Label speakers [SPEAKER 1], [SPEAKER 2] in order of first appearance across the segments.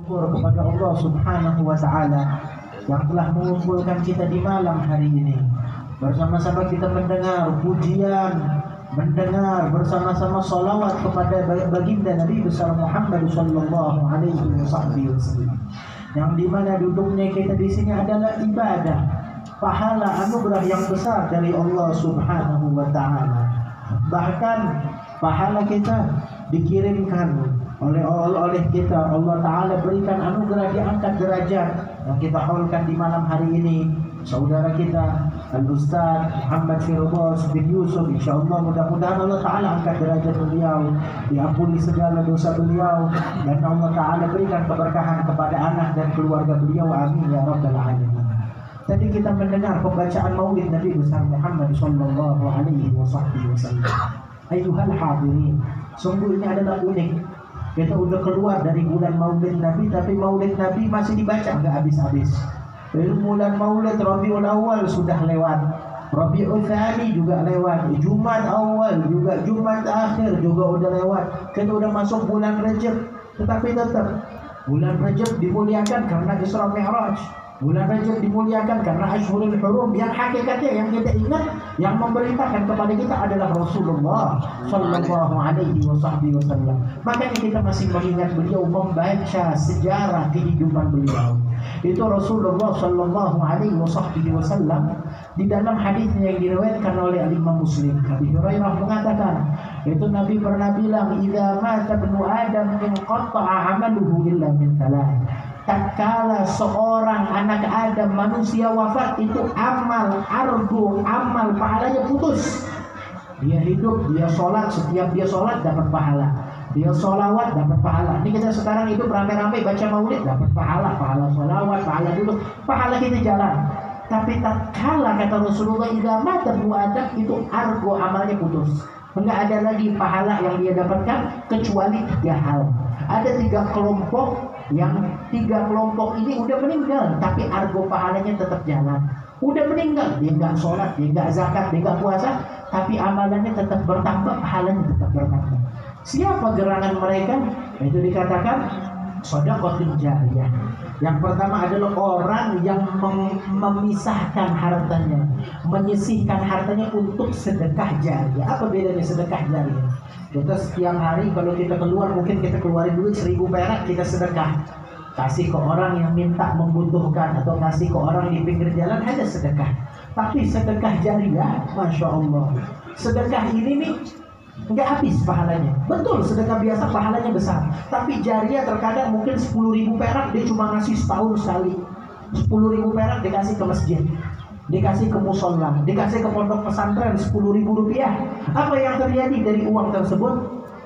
[SPEAKER 1] Syukur kepada Allah Subhanahu wa Ta'ala yang telah mengumpulkan kita di malam hari ini. Bersama-sama kita mendengar pujian, mendengar bersama-sama salawat kepada baginda Nabi besar Muhammad sallallahu alaihi wasallam. Yang dimana duduknya kita di sini adalah ibadah, pahala anugerah yang besar dari Allah Subhanahu wa Ta'ala. Bahkan pahala kita dikirimkan oleh kita, Allah Ta'ala berikan anugerah, diangkat derajat yang kita haulkan di malam hari ini. Saudara kita Al-Ustaz Muhammad Firdaus bin Yusuf, insyaAllah mudah-mudahan Allah Ta'ala angkat derajat beliau, diampuni segala dosa beliau, dan Allah Ta'ala berikan keberkahan kepada anak dan keluarga beliau, amin ya rabbal alamin. Tadi kita mendengar pembacaan maulid Nabi besar Muhammad sallallahu alaihi wasallam. Ayuhal hadirin, sungguh ini adalah unik. Kita udah keluar dari bulan maulid Nabi, tapi maulid Nabi masih dibaca nggak habis-habis. Bulan maulid Rabiul Awal sudah lewat, Rabiul Tsani juga lewat, Jumat Awal juga, Jumat Akhir juga udah lewat. Kita udah masuk bulan Rajab, tetapi tetap bulan Rajab dimuliakan karena Isra Mi'raj. Bulan Rajab dimuliakan karena Ashhurul Hurum, yang hakikatnya yang kita ingat, yang memerintahkan kepada kita adalah Rasulullah sallallahu alaihi wasallam. Makanya kita masih mengingat beliau, membaca sejarah kehidupan beliau. Itu Rasulullah sallallahu alaihi wasallam di dalam hadisnya yang diriwayatkan oleh Imam Muslim, Abi Hurairah mengatakan, itu Nabi pernah bilang, "Idza mata ibnu Adam inqata'a 'amaluhu illa min thalath." Tatkala seorang anak Adam manusia wafat, itu amal pahalanya putus. Dia hidup, dia sholat, setiap dia sholat dapat pahala, dia sholawat dapat pahala. Ini kita sekarang itu ramai-ramai baca maulid dapat pahala sholawat, pahala dulu, pahala kita jalan. Tapi tatkala kata Rasulullah, idza mata ibnu Adam, itu argo amalnya putus. Enggak ada lagi pahala yang dia dapatkan kecuali 3 hal. Ada 3 kelompok, yang 3 kelompok ini udah meninggal, tapi argo pahalanya tetap jalan. Udah meninggal, dia nggak sholat, dia nggak zakat, dia nggak puasa, tapi amalannya tetap bertambah, pahalanya tetap bertambah. Siapa gerangan mereka? Itu dikatakan shadaqatul jariyah. Yang pertama adalah orang yang memisahkan hartanya, menyisihkan hartanya untuk sedekah jariyah. Apa bedanya sedekah jariyah? Kita setiap hari kalau kita keluar, mungkin kita keluarin duit 1000 perak, kita sedekah, kasih ke orang yang minta membutuhkan, atau kasih ke orang di pinggir jalan, ada sedekah. Tapi sedekah jariyah, Masya Allah, sedekah ini nih nggak habis pahalanya. Betul, sedekah biasa pahalanya besar, tapi jariyah terkadang mungkin 10.000 perak dia cuma ngasih setahun sekali. 10.000 perak dikasih ke masjid, dikasih ke musola, dikasih ke pondok pesantren, 10.000 rupiah. Apa yang terjadi dari uang tersebut?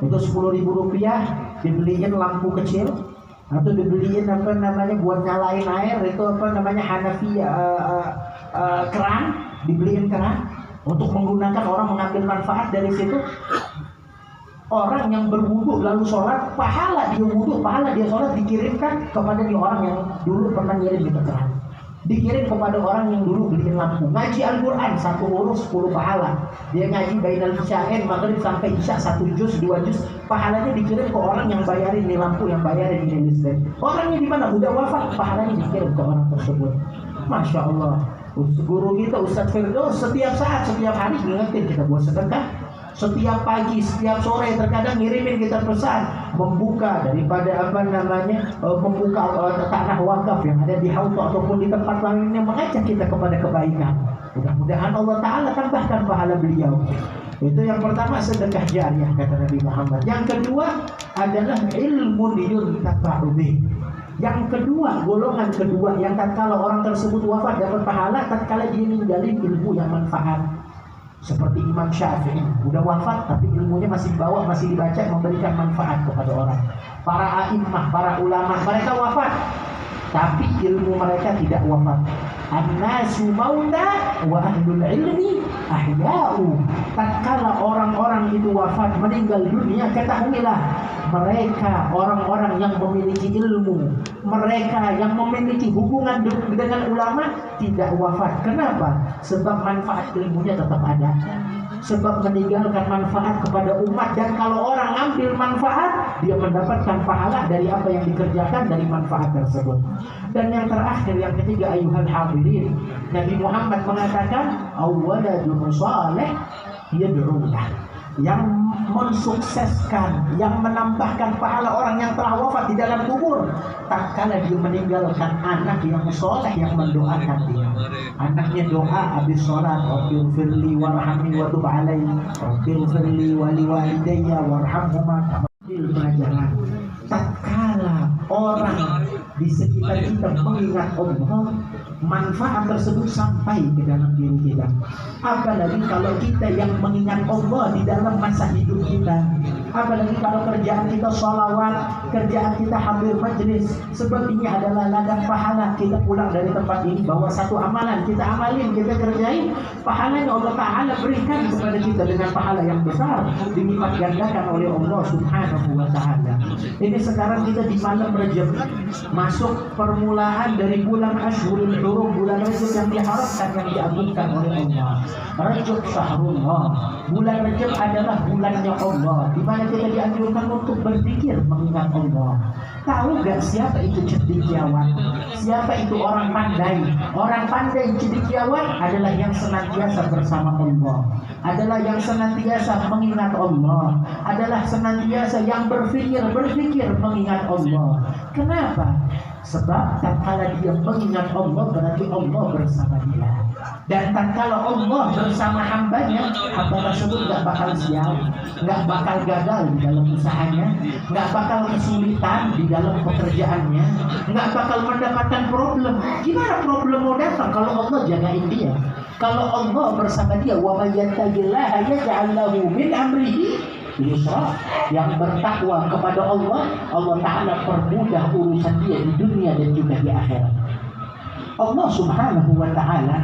[SPEAKER 1] Itu 10.000 rupiah dibeliin lampu kecil, atau dibeliin buat nyalain air, itu Hanafi, keran, dibeliin keran untuk menggunakan, orang mengambil manfaat dari situ. Orang yang berwudu lalu sholat, pahala dia wudu, pahala dia sholat dikirimkan kepada orang yang dulu pernah ngirim itu keran, dikirim kepada orang yang dulu beliin lampu. Ngaji Al-Quran 1 huruf 10 pahala, dia ngaji bainal isya'in maghrib sampai isya 1 juz 2 juz, pahalanya dikirim ke orang yang bayarin nih lampu, yang bayarin ini listrik. Orangnya di mana? Udah wafat, pahalanya dikirim ke orang tersebut. Masya Allah. Guru kita Ustaz Firdaus setiap saat, setiap hari ngingetin kita buat sedekah. Setiap pagi, setiap sore, terkadang ngirimin kita pesan membuka daripada membuka tanah wakaf yang ada di haut ataupun di tempat lainnya, mengajak kita kepada kebaikan. Mudah-mudahan Allah Ta'ala tambahkan pahala beliau. Itu yang pertama, sedekah jariyah kata Nabi Muhammad. Yang kedua adalah ilmu yuntafa'u bih. Yang kedua, golongan kedua, yang tatkala orang tersebut wafat dapat pahala, tatkala dia ninggalin ilmu yang manfaat. Seperti Imam Syafi'i, udah wafat tapi ilmunya masih dibawa, masih dibaca, memberikan manfaat kepada orang. Para a'immah, para ulama, mereka wafat tapi ilmu mereka tidak wafat. An-nasu mauta wa ahlul ilmi ahya'u. Tatkala orang-orang itu wafat, meninggal dunia, ketahuilah mereka orang-orang yang memiliki ilmu, mereka yang memiliki hubungan dengan ulama tidak wafat. Kenapa? Sebab manfaat ilmunya tetap ada, sebab meninggalkan manfaat kepada umat. Dan kalau orang ambil manfaat, dia mendapatkan pahala dari apa yang dikerjakan dari manfaat tersebut. Dan yang terakhir, yang ketiga, ayuhal hadirin, Nabi Muhammad mengatakan awwaladun salih yad'ulah, yang mensukseskan, yang menambahkan pahala orang yang telah wafat di dalam kubur tatkala dia meninggalkan anak yang soleh yang mendoakan dia. Anaknya doa habis sholat, Rabbil firli warhamni wa tub alaihi, Rabbil firli wa liwalidayya warhamhuma. Pelajaran tatkala orang di sekitar kita mengingat Allah, manfaat tersebut sampai ke dalam diri kita. Apalagi kalau kita yang mengingat Allah di dalam masa hidup kita, apalagi kalau kerjaan kita sholawat, kerjaan kita hadir majlis, sebab ini adalah ladang pahala. Kita pulang dari tempat ini bawa satu amalan, kita amalin, kita kerjain, pahalanya Allah Ta'ala berikan kepada kita dengan pahala yang besar, dilipat gandakan oleh Allah Subhanahu wa Ta'ala. Ini sekarang kita di malam Rajab, masuk permulaan dari bulan Ashhurul Hurum, bulan Rajab yang diharapkan, yang diagungkan oleh Allah. Rajab Syahrullah, bulan Rajab adalah bulannya Allah, di mana kita dianjurkan untuk berzikir mengingat Allah. Tahu gak siapa itu cendekiawan? Siapa itu orang pandai? Orang pandai cendekiawan adalah yang senantiasa bersama Allah, adalah yang senantiasa mengingat Allah, adalah senantiasa yang berpikir mengingat Allah. Kenapa? Sebab tatkala dia mengingat Allah berarti Allah bersama dia. Dan tatkala Allah bersama hambanya, hamba tersebut gak bakal sial, gak bakal gagal di dalam usahanya, gak bakal kesulitan di dalam pekerjaannya, gak bakal mendapatkan problem. Gimana problem mau datang kalau Allah jagain dia? Kalau Allah bersama dia, wa may yattaqillaha yaj'al lahu min amrihi yusra. Yang bertakwa kepada Allah, Allah Ta'ala permudah urusan dia di dunia dan juga di akhirat. Allah Subhanahu wa Ta'ala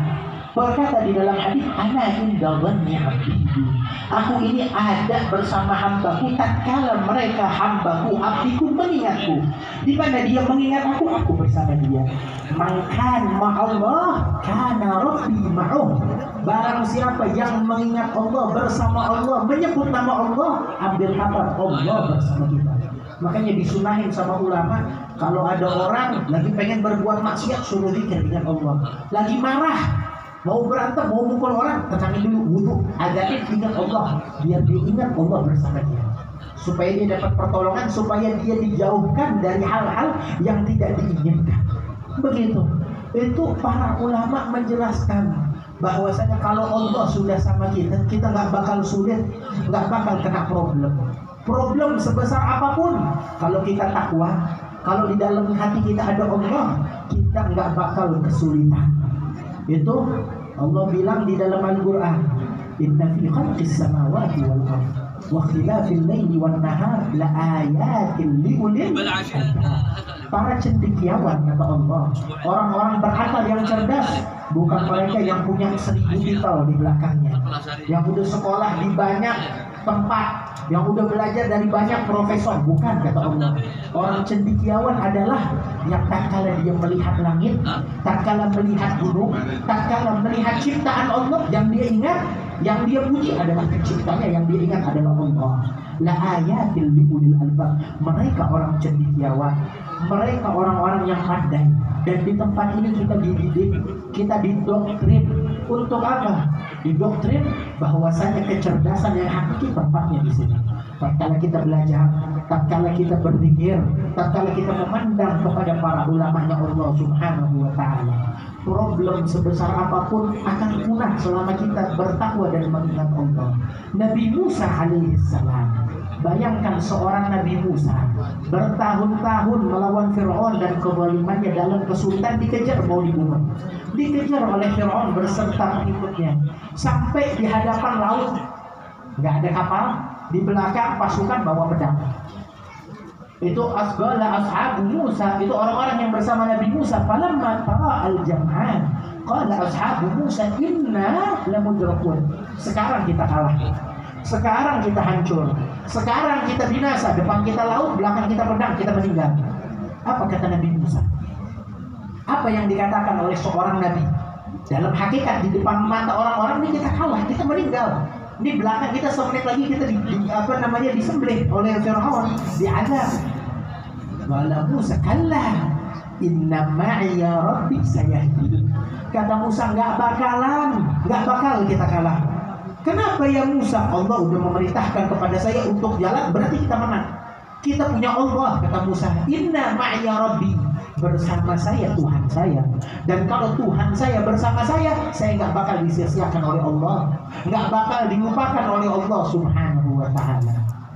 [SPEAKER 1] berkata di dalam hadis, ana inda dhanni 'abdi, aku ini ada bersama hambaku tatkala mereka hambaku, abdiku mengingatku. Di mana dia mengingat aku bersama dia. Man kana ma'allah kana rabbi ma'uh. Barang siapa yang mengingat Allah, bersama Allah, menyebut nama Allah, ambil kabar Allah bersama kita. Makanya disunahin sama ulama, kalau ada orang lagi pengen berbuat maksiat, suruh zikir dengan Allah. Lagi marah, mau berantem, mau mukul orang, tenangin dulu, wudu, adzan, ingat Allah, biar dia ingat Allah bersama dia, supaya dia dapat pertolongan, supaya dia dijauhkan dari hal-hal yang tidak diinginkan. Begitu. Itu para ulama menjelaskan bahwasanya kalau Allah sudah sama kita, kita nggak bakal sulit, nggak bakal kena problem sebesar apapun. Kalau kita takwa, kalau di dalam hati kita ada Allah, kita nggak bakal kesulitan. Itu Allah bilang di dalam Al-Quran, inna fi khalqis samawati wal ardh wa ikhtilafil laili wan nahar la ayatin li ulil albab. Para cendekiawan, kata Allah, orang-orang berakal yang cerdas, bukan mereka yang punya 1000 titel di belakangnya, yang udah sekolah di banyak tempat, yang udah belajar dari banyak profesor, bukan, kata Allah. Orang cendekiawan adalah yang tatkala dia melihat langit, tatkala melihat gunung, tatkala melihat ciptaan Allah, yang dia ingat, yang dia puji adalah penciptanya, yang dia ingat adalah Allah. La ayatil liulil albab. Mereka orang cendekiawan, mereka orang-orang yang pandai. Dan di tempat ini kita dididik, kita didoktrin. Untuk apa? Didoktrin bahwasanya kecerdasan yang hakiki tempatnya di sini. Tatkala kita belajar, tatkala kita berzikir, tatkala kita memandang kepada para ulamanya Allah Subhanahu wa Ta'ala, problem sebesar apapun akan punah selama kita bertakwa dan mengingat Allah. Nabi Musa alaihissalam, bayangkan seorang Nabi Musa bertahun-tahun melawan Fir'aun dan kezalimannya, dalam kesulitan, dikejar mau dibunuh, dikejar oleh Fir'aun berserta pengikutnya sampai di hadapan laut, nggak ada kapal, di belakang pasukan bawa pedang. Itu asbala ashabu Musa, itu orang-orang yang bersama Nabi Musa. Falamma tara al-jam'an qala ashabu Musa inna lamudrakun. Sekarang kita kalah, sekarang kita hancur, sekarang kita binasa. Depan kita laut, belakang kita pedang, kita meninggal. Apa kata Nabi Musa? Apa yang dikatakan oleh seorang Nabi? Dalam hakikat di depan mata orang-orang ini kita kalah, kita meninggal. Di belakang kita semenit lagi kita disembelih oleh Firaun, diazab. Wala Musa kalla inna ma'iya rabbi sayahdin. Kata Musa, nggak bakal kita kalah. Kenapa ya Musa? Allah udah memerintahkan kepada saya untuk jalan, berarti kita menang. Kita punya Allah, kata Musa. Inna ma'iya rabbi, bersama saya Tuhan saya. Dan kalau Tuhan saya bersama saya nggak bakal disia-siakan oleh Allah, nggak bakal dilupakan oleh Allah Subhanahu wa ta'ala.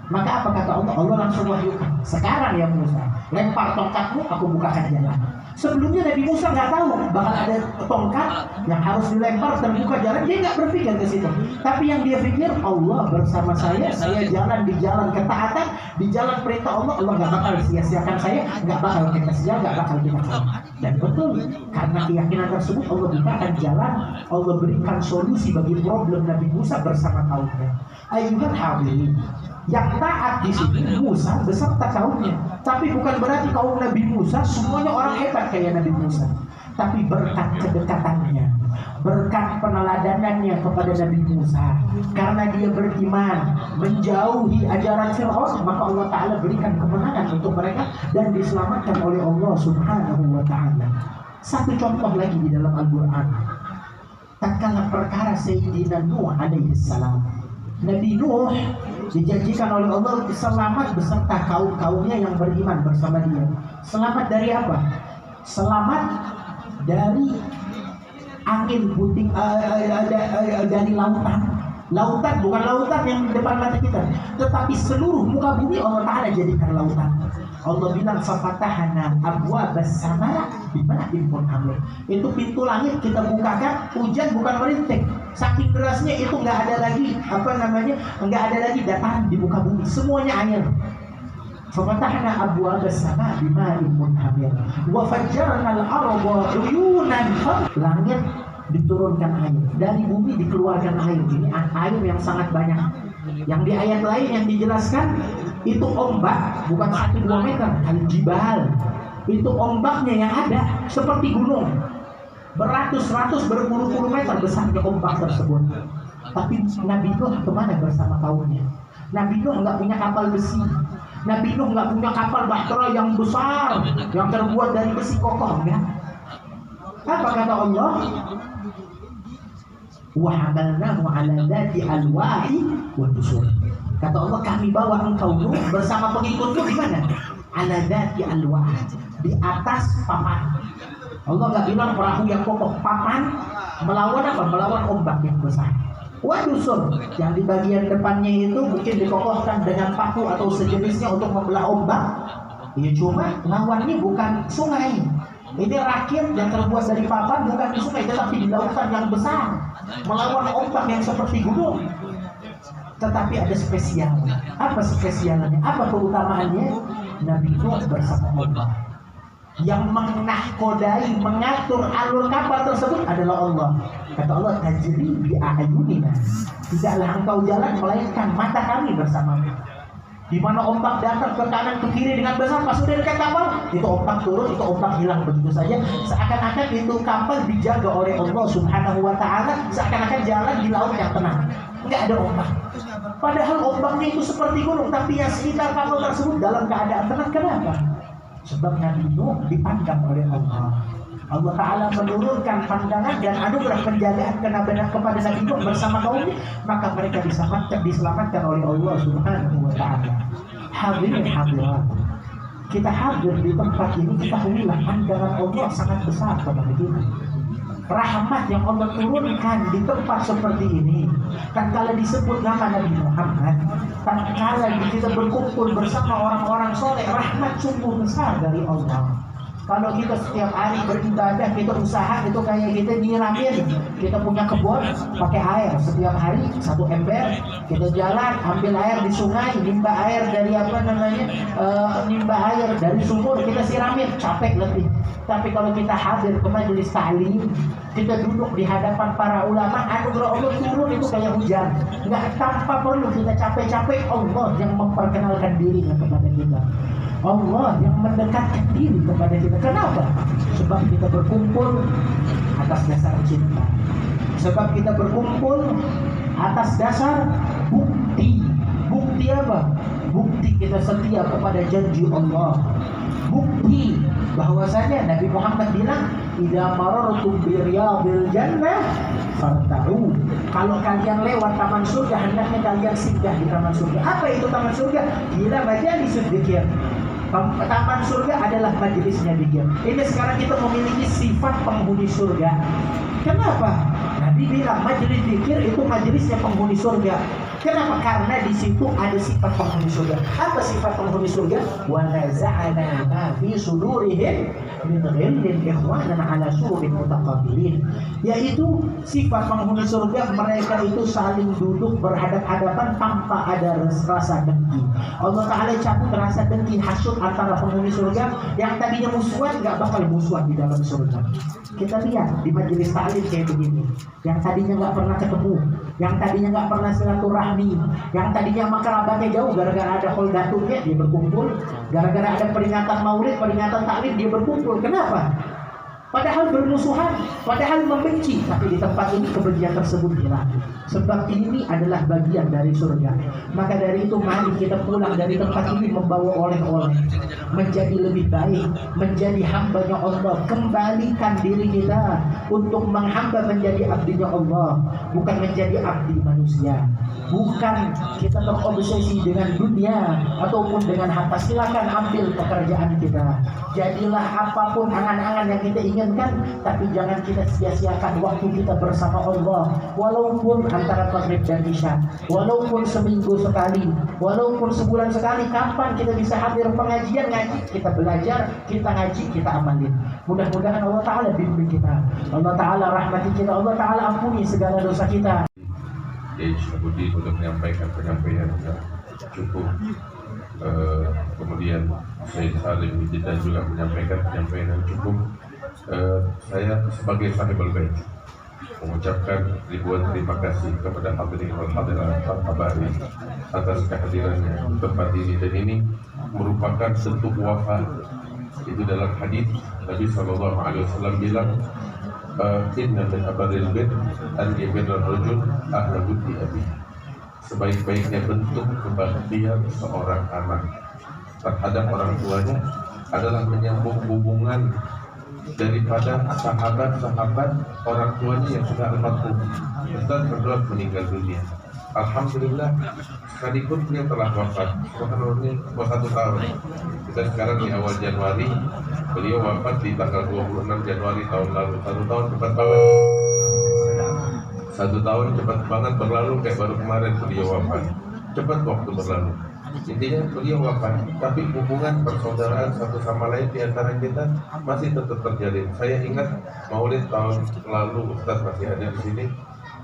[SPEAKER 1] Maka apa kata Allah? Allah langsung wahyukan, sekarang ya Musa, lempar tongkatmu, aku bukakan jalan. Sebelumnya Nabi Musa nggak tahu bakal ada tongkat yang harus dilempar terbuka jalan, dia nggak berpikir ke situ. Tapi yang dia pikir, Allah bersama saya jalan di jalan ketaatan, di jalan perintah Allah, Allah nggak bakal sia-siakan saya, nggak bakal kita sia, nggak bakal kita kalah. Dan betul, karena keyakinan tersebut Allah bukakan jalan, Allah berikan solusi bagi problem Nabi Musa bersama kaumnya. Ayyuhal hadirin, yang taat di sini Musa beserta kaumnya. Tapi bukan berarti kaum Nabi Musa semuanya orang hebat kayak Nabi Musa. Tapi berkat kedekatannya, berkat peneladanannya kepada Nabi Musa, karena dia beriman, menjauhi ajaran Firaun, maka Allah Ta'ala berikan kemenangan untuk mereka dan diselamatkan oleh Allah Subhanahu wa Ta'ala. Satu contoh lagi di dalam Al-Quran, tatkala perkara Sayyidina Nuh alaihi salam. Nabi Nuh dijanjikan oleh Allah selamat beserta kaum-kaumnya yang beriman bersama dia. Selamat dari apa? Selamat dari angin puting, dari lautan. Lautan bukan lautan yang di depan mata kita, tetapi seluruh muka bumi Allah Ta'ala jadikan lautan. Allah bilang fafatahana abwabas sama bima'in munhamir. Itu pintu langit kita bukakan, hujan bukan merintik. Saking derasnya itu nggak ada lagi nggak ada lagi dataran di muka bumi, semuanya air. Fafatahna abwabas sama bima'in munhamir wa fajjarna al-arda uyunan. Langit diturunkan air, dari bumi dikeluarkan air. Ini air yang sangat banyak. Yang di ayat lain yang dijelaskan itu ombak bukan 1-2 meter, al-jibal. Itu ombaknya yang ada seperti gunung, beratus-ratus berpuluh-puluh meter besarnya ombak tersebut. Tapi Nabi Nuh kemana bersama kaumnya? Nabi Nuh nggak punya kapal besi. Nabi Nuh nggak punya kapal bahtera yang besar yang terbuat dari besi kokoh, enggak. Apa kata Allah? Wa hamalnahu 'ala dzati alwahi wa dusur. Kata Allah, kami bawa engkau Nuh bersama pengikutmu di mana? 'Ala dzati alwahi, di atas papan. Allah nggak bilang perahu yang kokoh, papan. Melawan apa? Melawan ombak yang besar. Wa dusur, yang di bagian depannya itu mungkin dikokohkan dengan paku atau sejenisnya untuk membelah ombak. Ya cuma lawannya bukan sungai. Ini rakit yang terbuat dari papan, bukan di sungai tetapi di lautan yang besar, melawan ombak yang seperti gunung. Tetapi ada spesial. Apa spesialnya? Apa keutamaannya? Nabi Nuh bersama Allah. Yang menahkodai, mengatur alur kapal tersebut adalah Allah. Kata Allah, tajri bi a'yunina. Tidaklah engkau jalan melainkan mata kami bersamamu. Di mana ombak datang ke kanan ke kiri dengan besar, pas sudah dekat kapal, itu ombak turun, itu ombak hilang begitu saja. Seakan-akan itu kapal dijaga oleh Allah Subhanahu wa Ta'ala, seakan-akan jalan di laut yang tenang, nggak ada ombak. Padahal ombaknya itu seperti gunung, tapi yang sekitar kapal tersebut dalam keadaan tenang. Kenapa? Sebab Nabi Nuh dipandang oleh Allah. Allah Ta'ala menurunkan pandangan dan anugerah penjagaan kenabian kepada Nabi Nuh bersama kaumnya, maka mereka diselamatkan oleh Allah Subhanahu wa Ta'ala. Hadirin hadirat, kita hadir di tempat ini, kita ketahuilah pandangan Allah sangat besar kepada kita. Rahmat yang Allah turunkan di tempat seperti ini, tatkala disebut nama Nabi Muhammad, tatkala kita berkumpul bersama orang-orang soleh, rahmat sungguh besar dari Allah. Kalau kita setiap hari beribadah, kita usaha, itu kayak kita nyiramin. Kita punya kebun, pakai air setiap hari 1 ember. Kita jalan, ambil air di sungai, nimba air dari nimba air dari sumur, kita siramin, capek letih. Tapi kalau kita hadir ke majelis ta'lim, kita duduk di hadapan para ulama, anugerah Allah turun itu kayak hujan. Nggak tanpa perlu kita capek-capek, Allah yang memperkenalkan dirinya kepada kita. Allah yang mendekatkan diri kepada kita. Kenapa? Sebab kita berkumpul atas dasar cinta. Sebab kita berkumpul atas dasar bukti. Bukti apa? Bukti kita setia kepada janji Allah. Bukti bahwasanya Nabi Muhammad bilang, "Idza marartum bi riyadil jannah farta'u." Kalau kalian lewat taman surga, hendaknya kalian singgah di taman surga. Apa itu taman surga? Gila majalisul dzikir. Taman surga adalah majelisnya dzikir. Ini sekarang kita memiliki sifat penghuni surga. Kenapa? Nabi bilang majelis dzikir itu majelisnya penghuni surga. Kenapa? Karena di situ ada sifat penghuni surga. Apa sifat penghuni surga? Wa naza'ana ma fi sudurihim min ghillin ikhwanan ala sururin mutaqabilin. Yaitu sifat penghuni surga, mereka itu saling duduk berhadap-hadapan tanpa ada rasa dengki. Allah Ta'ala cabut rasa dengki hasud antara penghuni surga. Yang tadinya musuhan gak bakal musuhan di dalam surga. Kita lihat di majelis ta'lim kayak begini. Yang tadinya gak pernah ketemu, yang tadinya gak pernah silaturahmi, yang tadinya sama kerabatnya jauh, gara-gara ada holdatulnya dia berkumpul, gara-gara ada peringatan maulid, peringatan taklim dia berkumpul. Kenapa? Padahal bermusuhan, padahal membenci, tapi di tempat ini kebencian tersebut hilang. Sebab ini adalah bagian dari surga. Maka dari itu mari kita pulang dari tempat ini membawa oleh-oleh, menjadi lebih baik, menjadi hambanya Allah. Kembalikan diri kita untuk menghamba menjadi abdinya Allah, bukan menjadi abdi manusia. Bukan kita terobsesi dengan dunia ataupun dengan harta. Silakan ambil pekerjaan kita. Jadilah apapun angan-angan yang kita inginkan, tapi jangan kita sia-siakan waktu kita bersama Allah. Walaupun antara maghrib dan isya, walaupun seminggu sekali, walaupun sebulan sekali. Kapan kita bisa hadir pengajian, ngaji, kita belajar, kita ngaji, kita amalin. Mudah-mudahan Allah Ta'ala bimbing kita, Allah Ta'ala rahmati kita, Allah Ta'ala ampuni segala dosa kita.
[SPEAKER 2] Budi untuk menyampaikan penyampaian yang cukup. Kemudian Syed Salim Jidan juga menyampaikan penyampaian yang cukup. Saya sebagai sahibul bait mengucapkan ribuan terima kasih kepada hadirin wal hadirat al-habari atas kehadirannya di tempat ini, dan ini merupakan bentuk wafa. Itu dalam hadis Nabi SAW bilang, inna min abaril bait an yabirra rajul ahla budi abi. Sebaik-baiknya bentuk kebaktian seorang anak terhadap orang tuanya adalah menyambung hubungan daripada sahabat-sahabat orang tuanya yang sudah almarhum. Ustaz berdua meninggal dunia. Alhamdulillah, sekalipun dia telah wafat, subhanallah, 1 tahun. Kita sekarang di awal Januari, beliau wafat di tanggal 26 Januari tahun lalu. 1 tahun cepat banget. 1 tahun cepat banget berlalu, kayak baru kemarin beliau wafat. Cepat waktu berlalu. Intinya beliau wafat, tapi hubungan persaudaraan satu sama lain di antara kita masih tetap terjalin. Saya ingat maulid tahun lalu Ustaz masih ada di sini.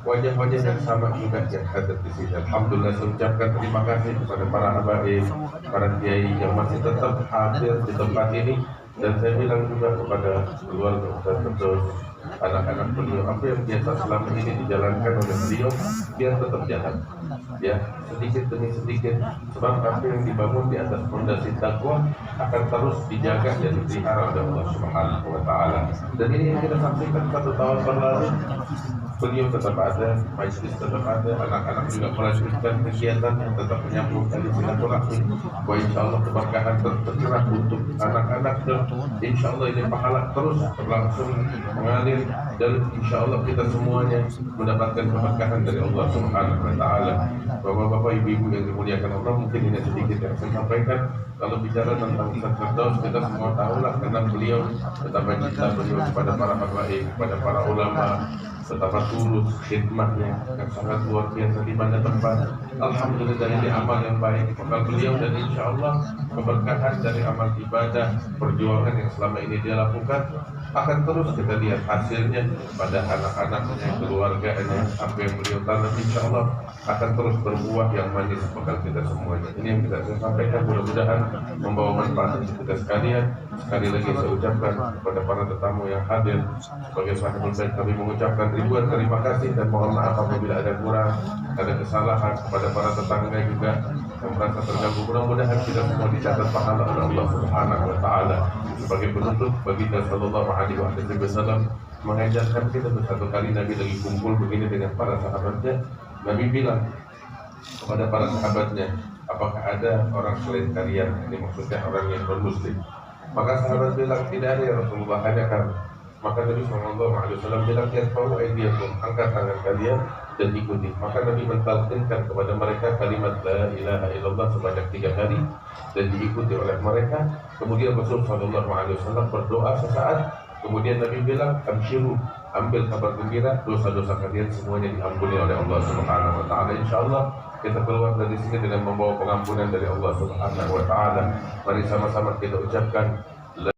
[SPEAKER 2] Wajah-wajah yang sama juga yang hadir di sini. Alhamdulillah, saya ucapkan terima kasih kepada para habaib, para kiai yang masih tetap hadir di tempat ini. Dan saya bilang juga kepada keluarga Ustaz Betul, anak-anak beliau, apa yang biasa selama ini dijalankan oleh beliau, biar tetap jalan. Ya, sedikit demi sedikit, sebab apa yang dibangun di atas fondasi takwa akan terus dijaga dan dipelihara oleh Allah Subhanahu wa Ta'ala. Dan ini yang kita sampaikan 1 tahun berlalu, beliau tetap ada, majlis tetap ada, anak-anak juga melanjutkan kegiatan yang tetap menyambung tali silaturahmi. Bahwa insya Allah keberkahan tergerak untuk anak-anak, dan insya Allah ini pahala terus berlangsung mengalir, dan insya Allah kita semuanya mendapatkan keberkahan dari Allah Subhanahu wa Ta'ala. Bapak-bapak, ibu-ibu yang dimuliakan Allah, mungkin ini sedikit yang saya sampaikan. Kalau bicara tentang Ustaz Firdaus, kita semua tahulah tentang beliau, betapa cinta beliau kepada para habaib, kepada para ulama, betapa tulus khidmatnya yang sangat luar biasa di mana tempat. Alhamdulillah, ini amal yang baik bekal beliau, dan insya Allah keberkahan dari amal ibadah perjuangan yang selama ini dia lakukan akan terus kita lihat hasilnya pada anak-anaknya, keluarganya. Apa yang beliau tanam insya Allah akan terus berbuah yang manis bekal kita semuanya. Ini yang kita sampaikan, mudah-mudahan membawa manfaat untuk kita sekalian. Sekali lagi saya ucapkan kepada para tetamu yang hadir, sebagai sahibul bait kami mengucapkan ribuan terima kasih, dan mohon maaf apabila ada kurang, ada kesalahan. Kepada para tetangga juga yang merasa terganggu, mudah-mudahan kita semua dicatat pahala oleh Allah Subhanahu wa Ta'ala. Sebagai penutup, baginda sallallahu alaihi wasallam mengajarkan kita bersatu kali Nabi lagi kumpul begini dengan para sahabatnya, Nabi bilang kepada para sahabatnya, apakah ada orang selain kalian? Ini maksudnya orang yang non-muslim. Maka sahabat bilang, tidak ada ya Rasulullah, hanya kami. Maka Nabi SAW bilang, yarfa'u aydiyakum, angkat tangan kalian dan ikuti. Maka Nabi mentalkinkan kepada mereka kalimat la ilaha illallah sebanyak 3 kali dan diikuti oleh mereka. Kemudian Rasulullah SAW berdoa sesaat. Kemudian Nabi bilang, absyiru, ambil kabar gembira, dosa-dosa kalian semuanya diampuni oleh Allah Subhanahu wa taala. Insyaallah kita keluar dari sini dengan membawa pengampunan dari Allah Subhanahu wa taala. Mari sama-sama kita ucapkan